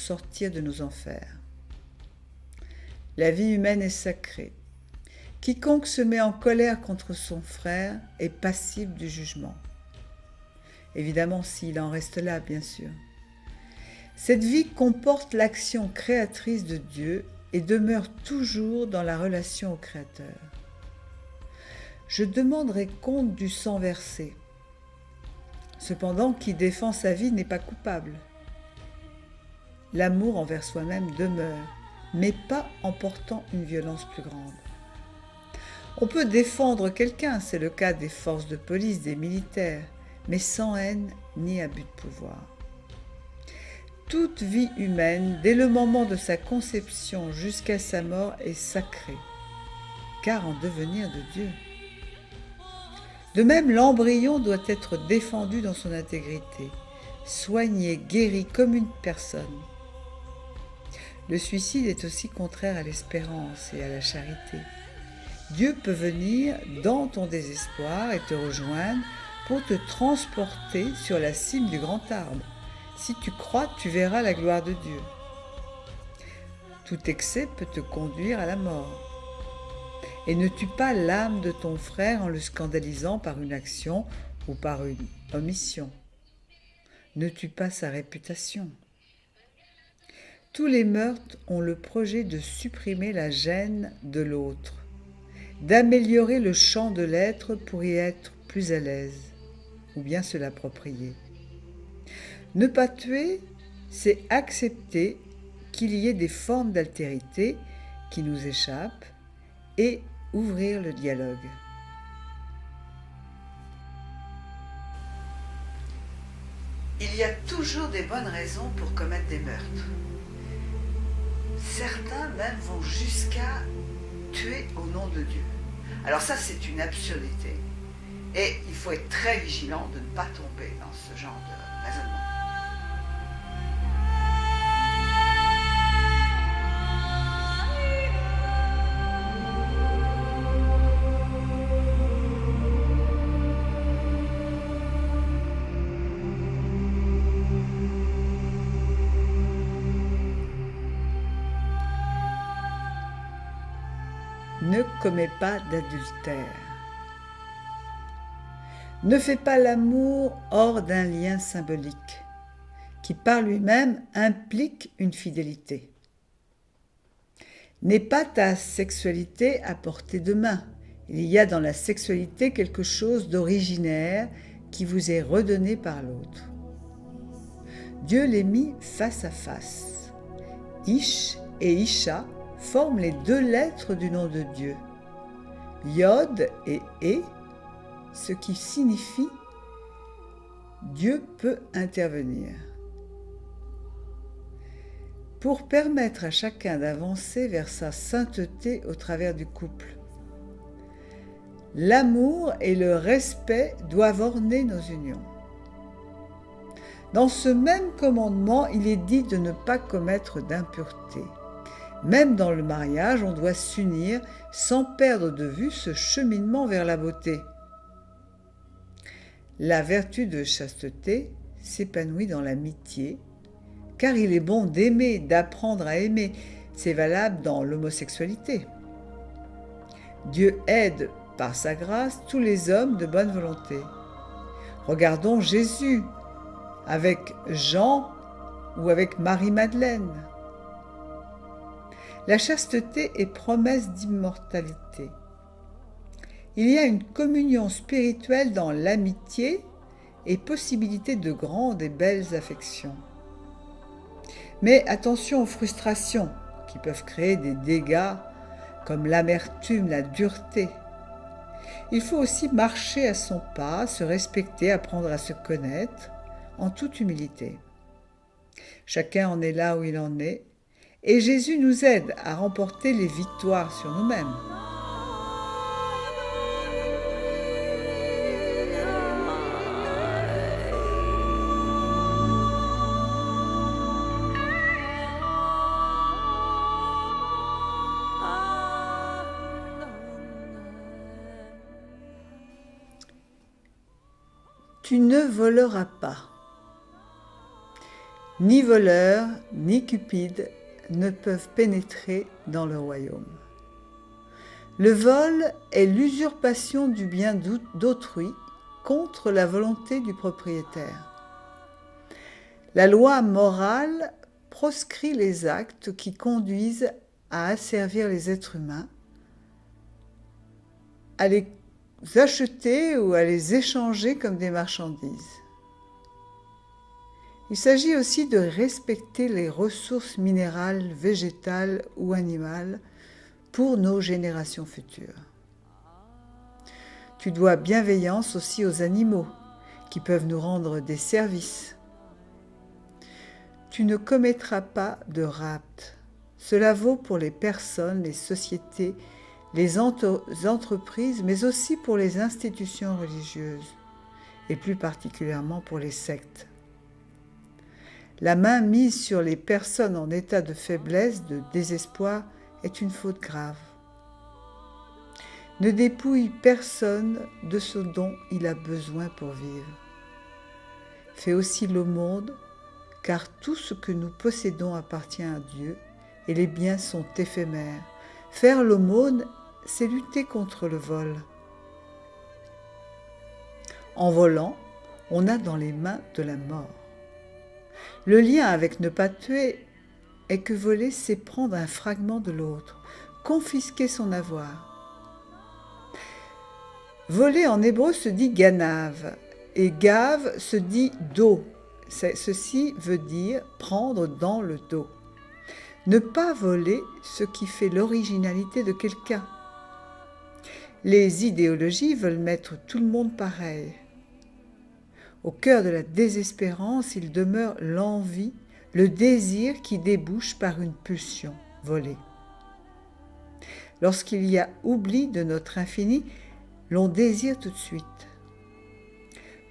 sortir de nos enfers. La vie humaine est sacrée. Quiconque se met en colère contre son frère est passible du jugement. Évidemment, s'il en reste là, bien sûr. Cette vie comporte l'action créatrice de Dieu et demeure toujours dans la relation au Créateur. Je demanderai compte du sang versé. Cependant, qui défend sa vie n'est pas coupable. L'amour envers soi-même demeure, mais pas en portant une violence plus grande. On peut défendre quelqu'un, c'est le cas des forces de police, des militaires, mais sans haine ni abus de pouvoir. Toute vie humaine, dès le moment de sa conception jusqu'à sa mort, est sacrée, car en devenir de Dieu. De même, l'embryon doit être défendu dans son intégrité, soigné, guéri comme une personne. Le suicide est aussi contraire à l'espérance et à la charité. Dieu peut venir dans ton désespoir et te rejoindre pour te transporter sur la cime du grand arbre. Si tu crois, tu verras la gloire de Dieu. Tout excès peut te conduire à la mort. Et ne tue pas l'âme de ton frère en le scandalisant par une action ou par une omission. Ne tue pas sa réputation. Tous les meurtres ont le projet de supprimer la gêne de l'autre, d'améliorer le champ de l'être pour y être plus à l'aise, ou bien se l'approprier. Ne pas tuer, c'est accepter qu'il y ait des formes d'altérité qui nous échappent et ouvrir le dialogue. Il y a toujours des bonnes raisons pour commettre des meurtres. Certains même vont jusqu'à tuer au nom de Dieu. Alors ça, c'est une absurdité. Et il faut être très vigilant de ne pas tomber dans ce genre de raisonnement. Ne commets pas d'adultère. Ne fais pas l'amour hors d'un lien symbolique, qui par lui-même implique une fidélité. N'aie pas ta sexualité à portée de main. Il y a dans la sexualité quelque chose d'originaire qui vous est redonné par l'autre. Dieu les mit face à face. Ish et Isha forment les deux lettres du nom de Dieu, Yod et E, ce qui signifie Dieu peut intervenir. Pour permettre à chacun d'avancer vers sa sainteté au travers du couple. L'amour et le respect doivent orner nos unions. Dans ce même commandement, il est dit de ne pas commettre d'impureté. Même dans le mariage, on doit s'unir sans perdre de vue ce cheminement vers la beauté. La vertu de chasteté s'épanouit dans l'amitié, car il est bon d'aimer, d'apprendre à aimer. C'est valable dans l'homosexualité. Dieu aide par sa grâce tous les hommes de bonne volonté. Regardons Jésus avec Jean ou avec Marie-Madeleine. La chasteté est promesse d'immortalité. Il y a une communion spirituelle dans l'amitié et possibilité de grandes et belles affections. Mais attention aux frustrations qui peuvent créer des dégâts comme l'amertume, la dureté. Il faut aussi marcher à son pas, se respecter, apprendre à se connaître en toute humilité. Chacun en est là où il en est, et Jésus nous aide à remporter les victoires sur nous-mêmes. Tu ne voleras pas. Ni voleur, ni cupide ne peuvent pénétrer dans le royaume. Le vol est l'usurpation du bien d'autrui contre la volonté du propriétaire. La loi morale proscrit les actes qui conduisent à asservir les êtres humains, à les acheter ou à les échanger comme des marchandises. Il s'agit aussi de respecter les ressources minérales, végétales ou animales pour nos générations futures. Tu dois bienveillance aussi aux animaux qui peuvent nous rendre des services. Tu ne commettras pas de rapt. Cela vaut pour les personnes, les sociétés, les entreprises, mais aussi pour les institutions religieuses, et plus particulièrement pour les sectes. La main mise sur les personnes en état de faiblesse, de désespoir, est une faute grave. Ne dépouille personne de ce dont il a besoin pour vivre. Fais aussi l'aumône, car tout ce que nous possédons appartient à Dieu et les biens sont éphémères. Faire l'aumône, c'est lutter contre le vol. En volant, on a dans les mains de la mort. Le lien avec ne pas tuer est que voler, c'est prendre un fragment de l'autre, confisquer son avoir. Voler en hébreu se dit ganav et gav se dit dos. Ceci veut dire prendre dans le dos. Ne pas voler ce qui fait l'originalité de quelqu'un. Les idéologies veulent mettre tout le monde pareil. Au cœur de la désespérance, il demeure l'envie, le désir qui débouche par une pulsion, voler. Lorsqu'il y a oubli de notre infini, l'on désire tout de suite.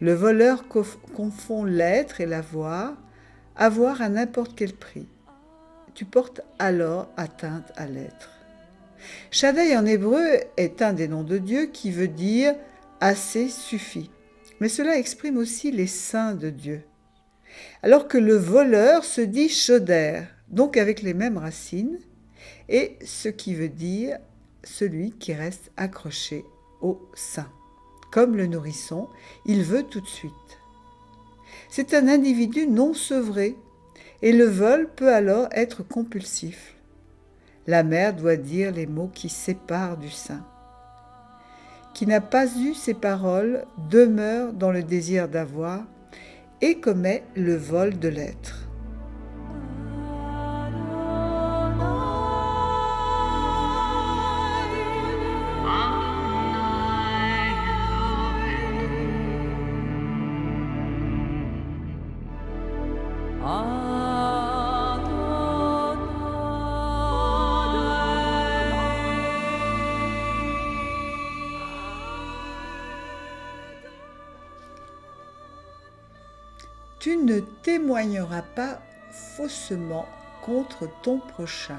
Le voleur confond l'être et l'avoir, avoir à n'importe quel prix. Tu portes alors atteinte à l'être. Shaddai en hébreu est un des noms de Dieu qui veut dire « assez suffit ». Mais cela exprime aussi les saints de Dieu. Alors que le voleur se dit « shoder », donc avec les mêmes racines, et ce qui veut dire celui qui reste accroché au sein. Comme le nourrisson, il veut tout de suite. C'est un individu non sevré, et le vol peut alors être compulsif. La mère doit dire les mots qui séparent du sein. Qui n'a pas eu ces paroles demeure dans le désir d'avoir et commet le vol de l'être. Tu ne témoigneras pas faussement contre ton prochain.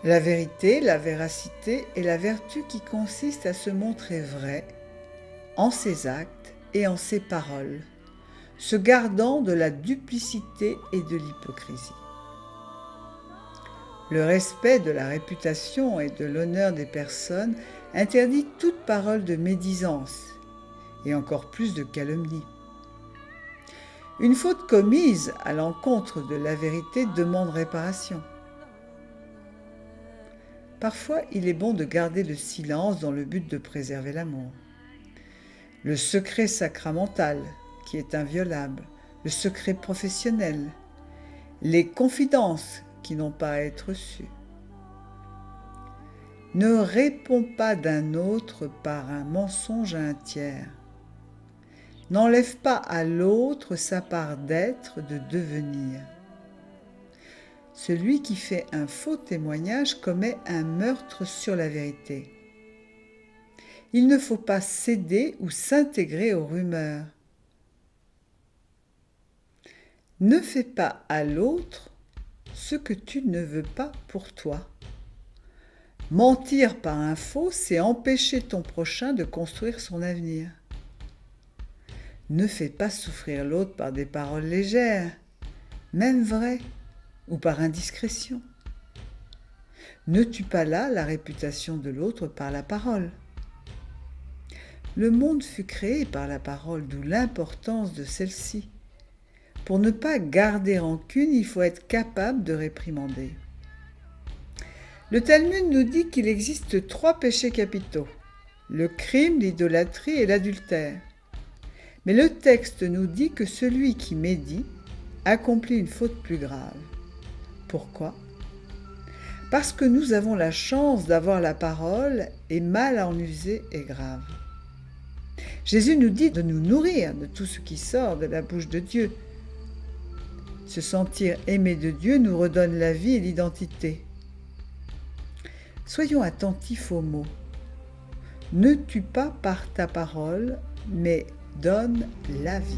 La vérité, la véracité est la vertu qui consiste à se montrer vrai en ses actes et en ses paroles, se gardant de la duplicité et de l'hypocrisie. Le respect de la réputation et de l'honneur des personnes interdit toute parole de médisance, et encore plus de calomnie. Une faute commise à l'encontre de la vérité demande réparation. Parfois, il est bon de garder le silence dans le but de préserver l'amour. Le secret sacramental, qui est inviolable, le secret professionnel, les confidences qui n'ont pas à être reçues. Ne réponds pas d'un autre par un mensonge à un tiers. N'enlève pas à l'autre sa part d'être, de devenir. Celui qui fait un faux témoignage commet un meurtre sur la vérité. Il ne faut pas céder ou s'intégrer aux rumeurs. Ne fais pas à l'autre ce que tu ne veux pas pour toi. Mentir par un faux, c'est empêcher ton prochain de construire son avenir. Ne fais pas souffrir l'autre par des paroles légères, même vraies, ou par indiscrétion. Ne tue pas là la réputation de l'autre par la parole. Le monde fut créé par la parole, d'où l'importance de celle-ci. Pour ne pas garder rancune, il faut être capable de réprimander. Le Talmud nous dit qu'il existe 3 péchés capitaux, le crime, l'idolâtrie et l'adultère. Mais le texte nous dit que celui qui médit accomplit une faute plus grave. Pourquoi ? Parce que nous avons la chance d'avoir la parole et mal en user est grave. Jésus nous dit de nous nourrir de tout ce qui sort de la bouche de Dieu. Se sentir aimé de Dieu nous redonne la vie et l'identité. Soyons attentifs aux mots. Ne tue pas par ta parole, mais donne la vie.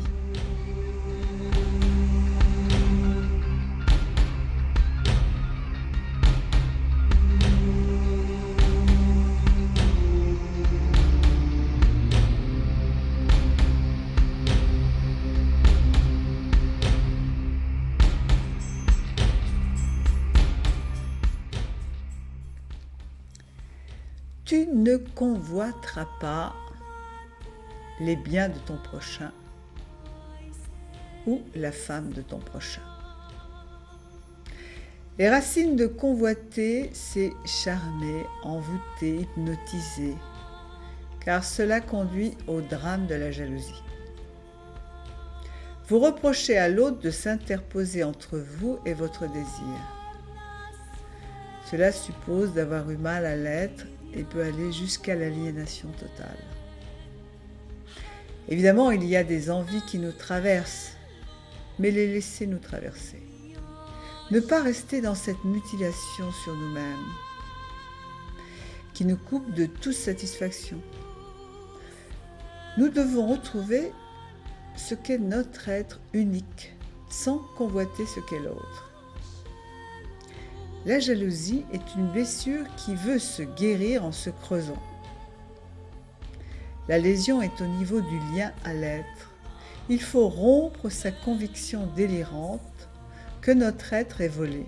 Tu ne convoiteras pas les biens de ton prochain ou la femme de ton prochain. Les racines de convoiter, c'est charmer, envoûter, hypnotiser, car cela conduit au drame de la jalousie. Vous reprochez à l'autre de s'interposer entre vous et votre désir. Cela suppose d'avoir eu mal à l'être et peut aller jusqu'à l'aliénation totale. Évidemment, il y a des envies qui nous traversent, mais les laisser nous traverser. Ne pas rester dans cette mutilation sur nous-mêmes, qui nous coupe de toute satisfaction. Nous devons retrouver ce qu'est notre être unique, sans convoiter ce qu'est l'autre. La jalousie est une blessure qui veut se guérir en se creusant. La lésion est au niveau du lien à l'être. Il faut rompre sa conviction délirante que notre être est volé.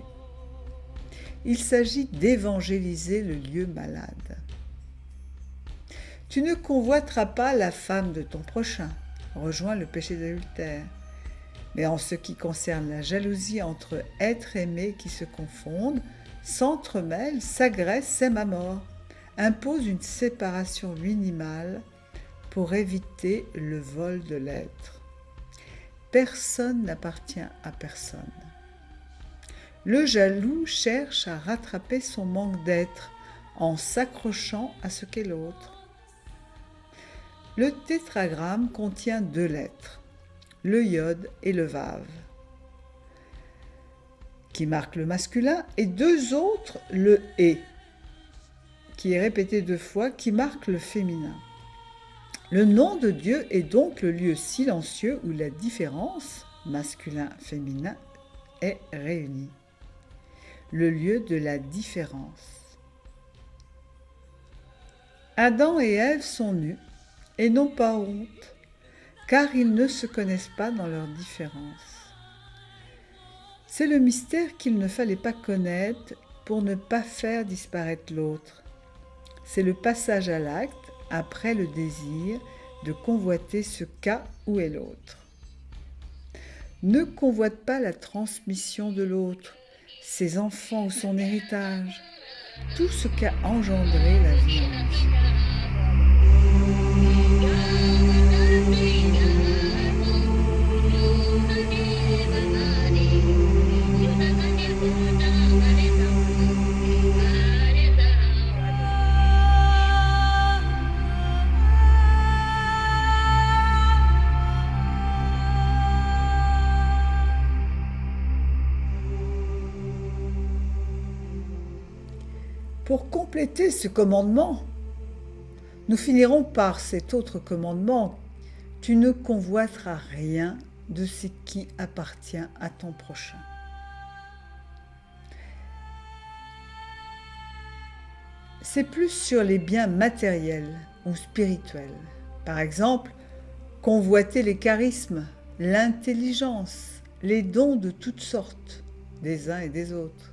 Il s'agit d'évangéliser le lieu malade. Tu ne convoiteras pas la femme de ton prochain, rejoint le péché d'adultère. Mais en ce qui concerne la jalousie entre êtres aimés qui se confondent, s'entremêlent, s'agressent, s'aiment à mort, impose une séparation minimale pour éviter le vol de l'être. Personne n'appartient à personne. Le jaloux cherche à rattraper son manque d'être en s'accrochant à ce qu'est l'autre. Le tétragramme contient 2 lettres, le yod et le vav, qui marquent le masculin, et 2 autres, le et, qui est répété 2 fois, qui marque le féminin. Le nom de Dieu est donc le lieu silencieux où la différence, masculin-féminin, est réunie. Le lieu de la différence. Adam et Ève sont nus et n'ont pas honte, car ils ne se connaissent pas dans leur différence. C'est le mystère qu'il ne fallait pas connaître pour ne pas faire disparaître l'autre. C'est le passage à l'acte, après le désir, de convoiter ce qu'a ou est l'autre. Ne convoite pas la transmission de l'autre, ses enfants ou son héritage, tout ce qu'a engendré la vie en lui. Pour compléter ce commandement, nous finirons par cet autre commandement. Tu ne convoiteras rien de ce qui appartient à ton prochain. C'est plus sur les biens matériels ou spirituels. Par exemple, convoiter les charismes, l'intelligence, les dons de toutes sortes, des uns et des autres.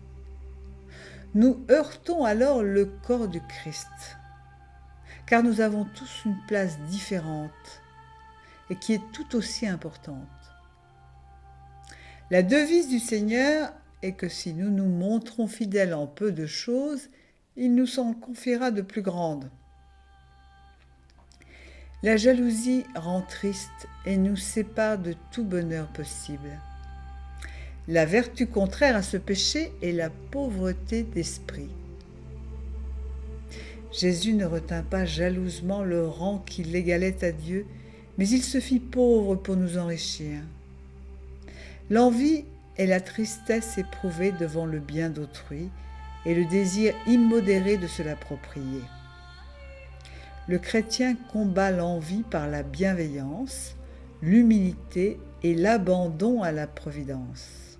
Nous heurtons alors le corps du Christ, car nous avons tous une place différente et qui est tout aussi importante. La devise du Seigneur est que si nous nous montrons fidèles en peu de choses, il nous en confiera de plus grandes. La jalousie rend triste et nous sépare de tout bonheur possible. La vertu contraire à ce péché est la pauvreté d'esprit. Jésus ne retint pas jalousement le rang qui l'égalait à Dieu, mais il se fit pauvre pour nous enrichir. L'envie est la tristesse éprouvée devant le bien d'autrui et le désir immodéré de se l'approprier. Le chrétien combat l'envie par la bienveillance, l'humilité et l'abandon à la providence.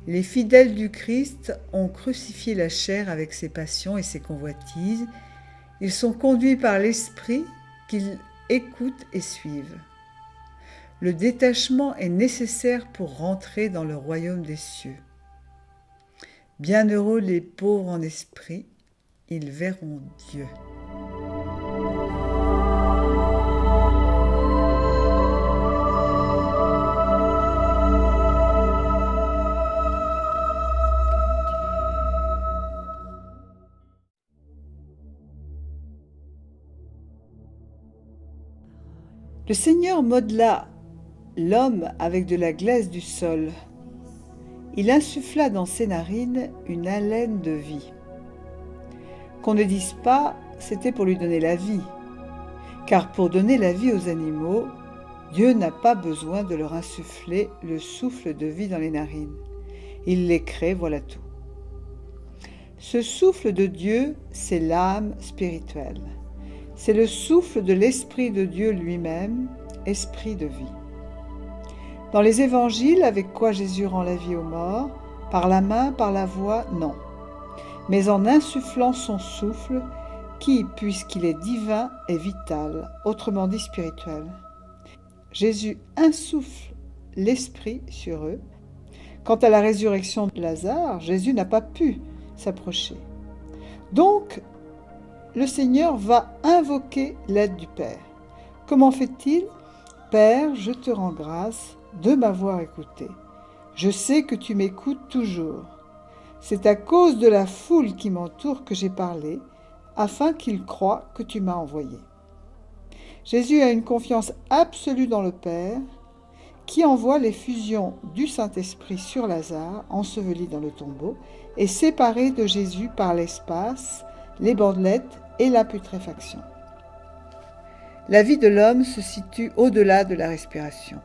Les fidèles du Christ ont crucifié la chair avec ses passions et ses convoitises. Ils sont conduits par l'Esprit qu'ils écoutent et suivent. Le détachement est nécessaire pour rentrer dans le royaume des cieux. Bienheureux les pauvres en esprit, ils verront Dieu. Le Seigneur modela l'homme avec de la glaise du sol. Il insuffla dans ses narines une haleine de vie. Qu'on ne dise pas, c'était pour lui donner la vie. Car pour donner la vie aux animaux, Dieu n'a pas besoin de leur insuffler le souffle de vie dans les narines. Il les crée, voilà tout. Ce souffle de Dieu, c'est l'âme spirituelle. C'est le souffle de l'Esprit de Dieu lui-même, esprit de vie. Dans les évangiles, avec quoi Jésus rend la vie aux morts, par la main, par la voix, non. Mais en insufflant son souffle, qui, puisqu'il est divin, est vital, autrement dit spirituel. Jésus insuffle l'Esprit sur eux. Quant à la résurrection de Lazare, Jésus n'a pas pu s'approcher. Donc, le Seigneur va invoquer l'aide du Père. Comment fait-il ? Père, je te rends grâce de m'avoir écouté. Je sais que tu m'écoutes toujours. C'est à cause de la foule qui m'entoure que j'ai parlé, afin qu'ils croient que tu m'as envoyé. Jésus a une confiance absolue dans le Père, qui envoie l'effusion du Saint-Esprit sur Lazare, enseveli dans le tombeau, et séparé de Jésus par l'espace, les bandelettes et la putréfaction. La vie de l'homme se situe au-delà de la respiration.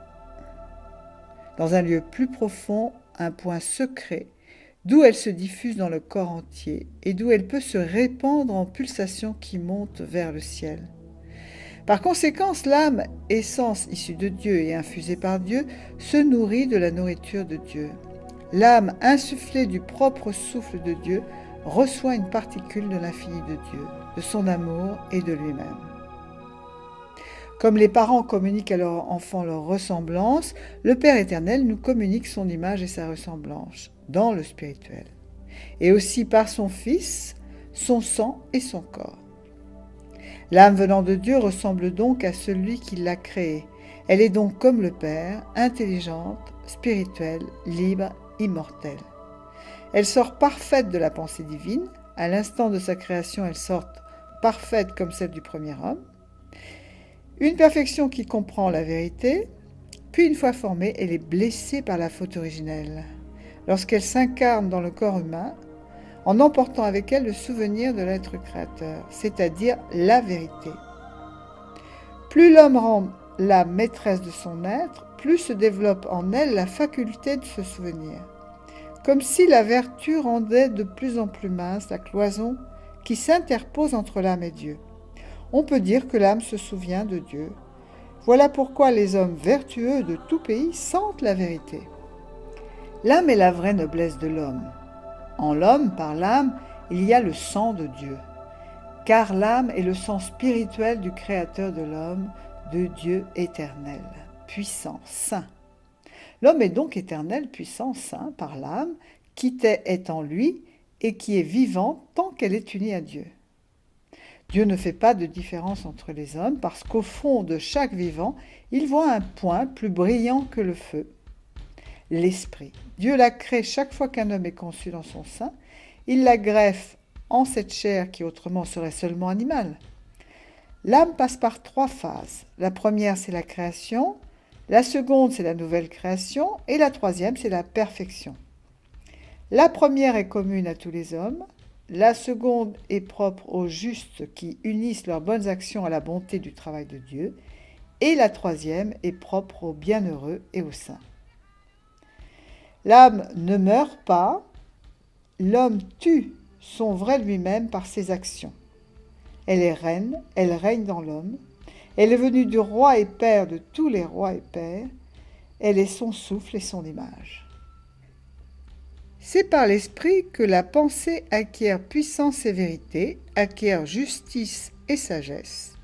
Dans un lieu plus profond, un point secret, d'où elle se diffuse dans le corps entier et d'où elle peut se répandre en pulsations qui montent vers le ciel. Par conséquent, l'âme, essence issue de Dieu et infusée par Dieu, se nourrit de la nourriture de Dieu. L'âme insufflée du propre souffle de Dieu reçoit une particule de l'infini de Dieu, de son amour et de lui-même. Comme les parents communiquent à leurs enfants leur ressemblance, le Père éternel nous communique son image et sa ressemblance dans le spirituel, et aussi par son Fils, son sang et son corps. L'âme venant de Dieu ressemble donc à celui qui l'a créée. Elle est donc comme le Père, intelligente, spirituelle, libre, immortelle. Elle sort parfaite de la pensée divine. À l'instant de sa création, elle sort parfaite comme celle du premier homme. Une perfection qui comprend la vérité, puis une fois formée, elle est blessée par la faute originelle, lorsqu'elle s'incarne dans le corps humain, en emportant avec elle le souvenir de l'être créateur, c'est-à-dire la vérité. Plus l'homme rend la maîtresse de son être, plus se développe en elle la faculté de se souvenir, comme si la vertu rendait de plus en plus mince la cloison qui s'interpose entre l'âme et Dieu. On peut dire que l'âme se souvient de Dieu. Voilà pourquoi les hommes vertueux de tout pays sentent la vérité. L'âme est la vraie noblesse de l'homme. En l'homme, par l'âme, il y a le sang de Dieu. Car l'âme est le sang spirituel du Créateur de l'homme, de Dieu éternel, puissant, saint. L'homme est donc éternel, puissant, saint par l'âme qui est en lui et qui est vivante tant qu'elle est unie à Dieu. Dieu ne fait pas de différence entre les hommes parce qu'au fond de chaque vivant, il voit un point plus brillant que le feu, l'esprit. Dieu la crée chaque fois qu'un homme est conçu dans son sein. Il la greffe en cette chair qui autrement serait seulement animale. L'âme passe par 3 phases. La première, c'est la création. La seconde, c'est la nouvelle création. Et la troisième, c'est la perfection. La première est commune à tous les hommes. La seconde est propre aux justes qui unissent leurs bonnes actions à la bonté du travail de Dieu. Et la troisième est propre aux bienheureux et aux saints. L'âme ne meurt pas. L'homme tue son vrai lui-même par ses actions. Elle est reine, elle règne dans l'homme. Elle est venue du roi et père de tous les rois et pères. Elle est son souffle et son image. C'est par l'esprit que la pensée acquiert puissance et vérité, acquiert justice et sagesse.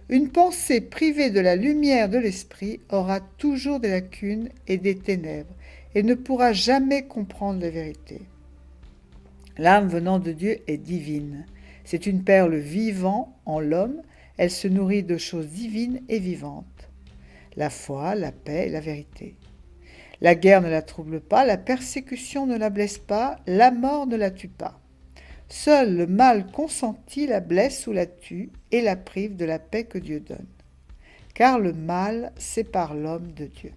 Une pensée privée de la lumière de l'esprit aura toujours des lacunes et des ténèbres et ne pourra jamais comprendre la vérité. L'âme venant de Dieu est divine. C'est une perle vivante en l'homme. Elle se nourrit de choses divines et vivantes. La foi, la paix et la vérité. La guerre ne la trouble pas, la persécution ne la blesse pas, la mort ne la tue pas. Seul le mal consenti la blesse ou la tue et la prive de la paix que Dieu donne. Car le mal sépare l'homme de Dieu.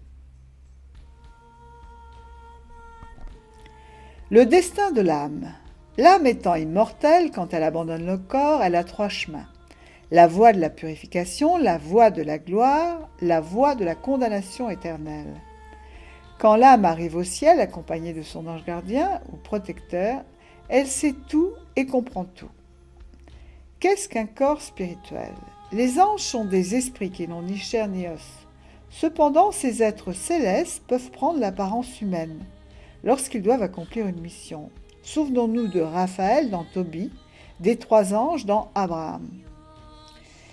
Le destin de l'âme. L'âme étant immortelle, quand elle abandonne le corps, elle a 3 chemins. La voie de la purification, la voie de la gloire, la voie de la condamnation éternelle. Quand l'âme arrive au ciel, accompagnée de son ange gardien ou protecteur, elle sait tout et comprend tout. Qu'est-ce qu'un corps spirituel ? Les anges sont des esprits qui n'ont ni chair ni os. Cependant, ces êtres célestes peuvent prendre l'apparence humaine lorsqu'ils doivent accomplir une mission. Souvenons-nous de Raphaël dans Tobie, des 3 anges dans Abraham.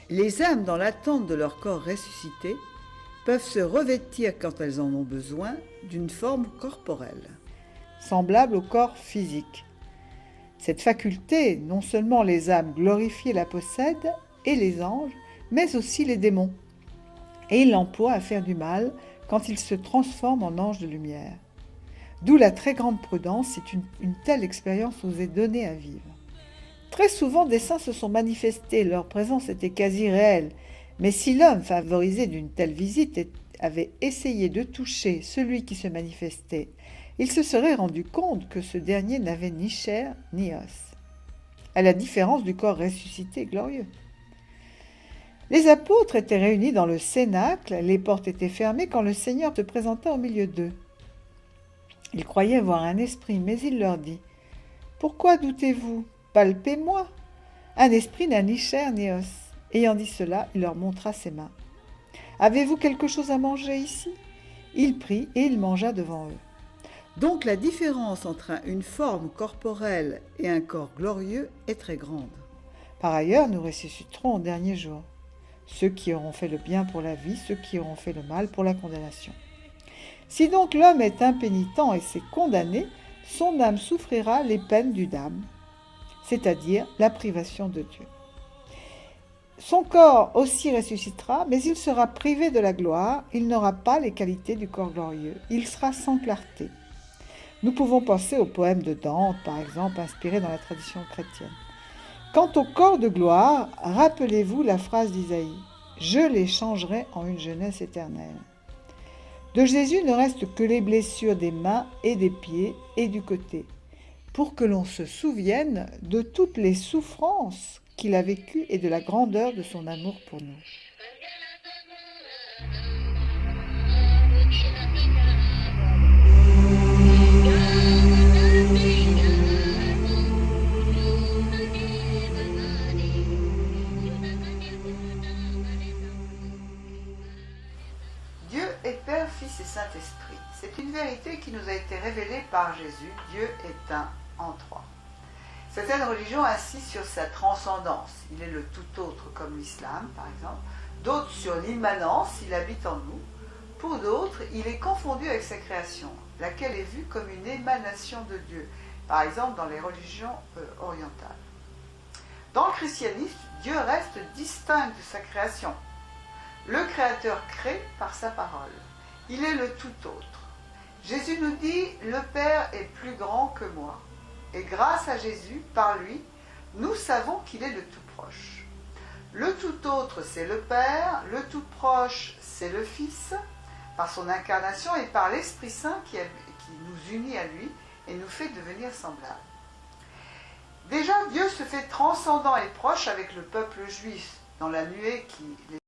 Les âmes, dans l'attente de leur corps ressuscité, peuvent se revêtir, quand elles en ont besoin, d'une forme corporelle, semblable au corps physique. Cette faculté, non seulement les âmes glorifiées la possèdent, et les anges, mais aussi les démons. Et ils l'emploient à faire du mal quand ils se transforment en anges de lumière. D'où la très grande prudence si une telle expérience nous est donnée à vivre. Très souvent, des saints se sont manifestés, leur présence était quasi réelle. Mais si l'homme, favorisé d'une telle visite, avait essayé de toucher celui qui se manifestait, il se serait rendu compte que ce dernier n'avait ni chair ni os, à la différence du corps ressuscité glorieux. Les apôtres étaient réunis dans le cénacle, les portes étaient fermées quand le Seigneur se présenta au milieu d'eux. Ils croyaient voir un esprit, mais il leur dit « Pourquoi doutez-vous ? Palpez-moi ! Un esprit n'a ni chair ni os. » Ayant dit cela, il leur montra ses mains. « Avez-vous quelque chose à manger ici ?» Il prit et il mangea devant eux. Donc la différence entre une forme corporelle et un corps glorieux est très grande. Par ailleurs, nous ressusciterons au dernier jour. Ceux qui auront fait le bien pour la vie, ceux qui auront fait le mal pour la condamnation. Si donc l'homme est impénitent et s'est condamné, son âme souffrira les peines du damné, c'est-à-dire la privation de Dieu. Son corps aussi ressuscitera, mais il sera privé de la gloire, il n'aura pas les qualités du corps glorieux, il sera sans clarté. Nous pouvons penser au poème de Dante, par exemple, inspiré dans la tradition chrétienne. Quant au corps de gloire, rappelez-vous la phrase d'Isaïe « Je les changerai en une jeunesse éternelle ». De Jésus ne restent que les blessures des mains et des pieds et du côté, pour que l'on se souvienne de toutes les souffrances qu'il a vécues et de la grandeur de son amour pour nous. Dieu est Père, Fils et Saint-Esprit. C'est une vérité qui nous a été révélée par Jésus. Dieu est un en 3. Certaines religions insistent sur sa transcendance. Il est le tout autre, comme l'islam, par exemple. d'autres sur l'immanence, il habite en nous. Pour d'autres, il est confondu avec sa création, laquelle est vue comme une émanation de Dieu, par exemple dans les religions orientales. Dans le christianisme, Dieu reste distinct de sa création. Le Créateur crée par sa parole. Il est le tout autre. Jésus nous dit « Le Père est plus grand que moi ». Et grâce à Jésus, par lui, nous savons qu'il est le tout proche. Le tout autre, c'est le Père. Le tout proche, c'est le Fils, par son incarnation et par l'Esprit Saint qui nous unit à lui et nous fait devenir semblables. Déjà, Dieu se fait transcendant et proche avec le peuple juif dans la nuée qui les